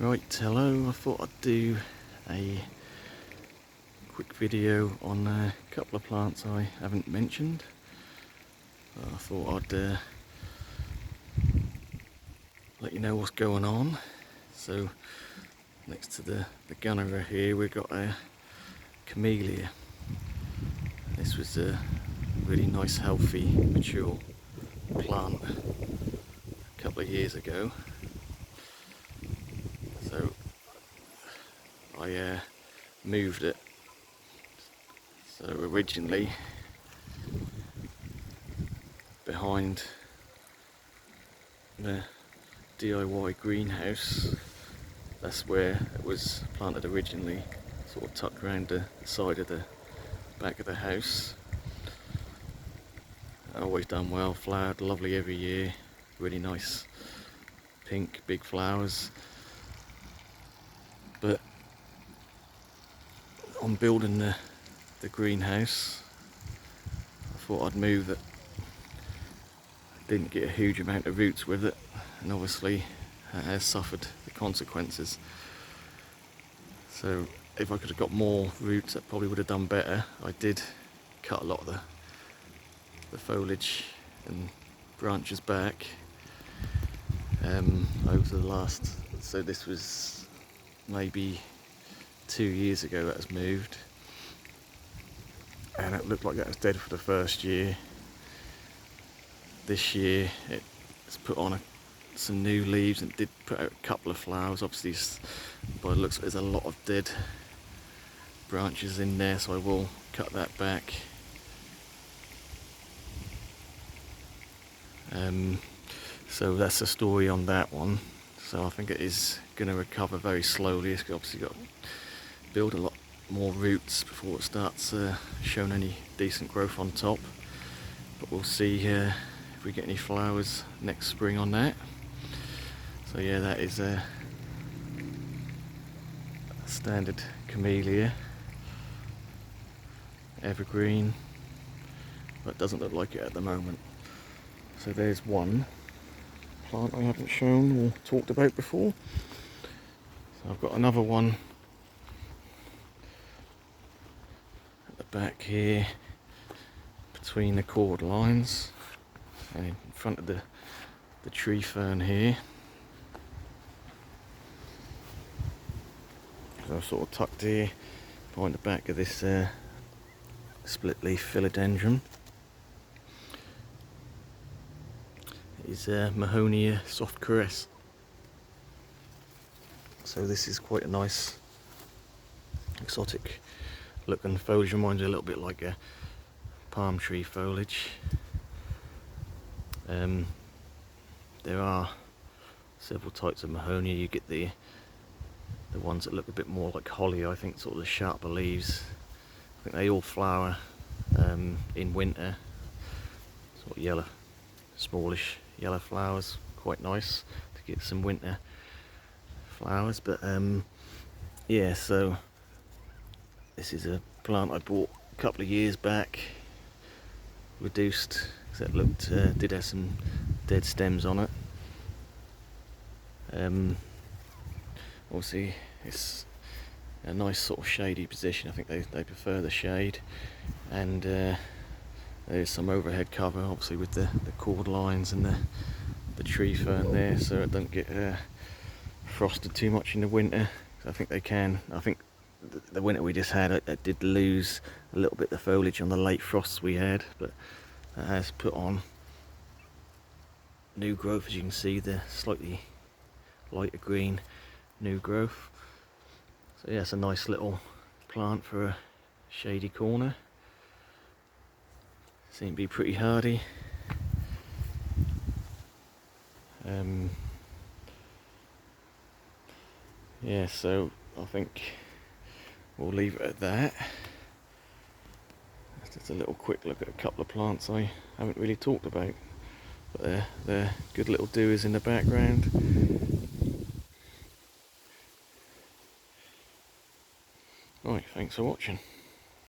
Right, hello. I thought I'd do a quick video on a couple of plants I haven't mentioned. I thought I'd let you know what's going on. So next to the gunner here we've got a Camellia. This was a really nice, healthy, mature plant a couple of years ago. So I moved it. So originally behind the DIY greenhouse, that's where it was planted originally, sort of tucked around the side of the back of the house. Always done well, flowered lovely every year, really nice pink big flowers. But on building the greenhouse, I thought I'd move it. Didn't get a huge amount of roots with it, and obviously it has suffered the consequences. So if I could have got more roots, that probably would have done better. I did cut a lot of the foliage and branches back over the last, so this was maybe 2 years ago that was moved, and it looked like that was dead for the first year. This year it's put on some new leaves and did put out a couple of flowers. Obviously by the looks there's a lot of dead branches in there, so I will cut that back. So that's the story on that one. So I think it is going to recover very slowly. It's obviously got to build a lot more roots before it starts showing any decent growth on top. But we'll see if we get any flowers next spring on that. So yeah, that is a standard Camellia, evergreen, but doesn't look like it at the moment. So there's one plant I haven't shown or talked about before. So I've got another one at the back here between the cord lines and in front of the tree fern here. So I've sort of tucked here behind the back of this split leaf Philodendron. Is Mahonia soft caress. So this is quite a nice exotic looking foliage, reminds me a little bit like a palm tree foliage. There are several types of Mahonia. You get the ones that look a bit more like holly, I think, sort of the sharper leaves. I think they all flower in winter, sort of yellow, smallish yellow flowers, quite nice to get some winter flowers. But yeah, so this is a plant I bought a couple of years back, reduced because it looked did have some dead stems on it. Obviously it's a nice sort of shady position. I think they prefer the shade, and there's some overhead cover obviously with the cord lines and the tree fern there, so it don't get frosted too much in the winter. I think they can. I think the winter we just had, it did lose a little bit of the foliage on the late frosts we had, but it has put on new growth. As you can see, the slightly lighter green new growth. So yeah, it's a nice little plant for a shady corner. Seem to be pretty hardy. Yeah, so I think we'll leave it at that. That's just a little quick look at a couple of plants I haven't really talked about, but they're good little doers in the background. Right, thanks for watching.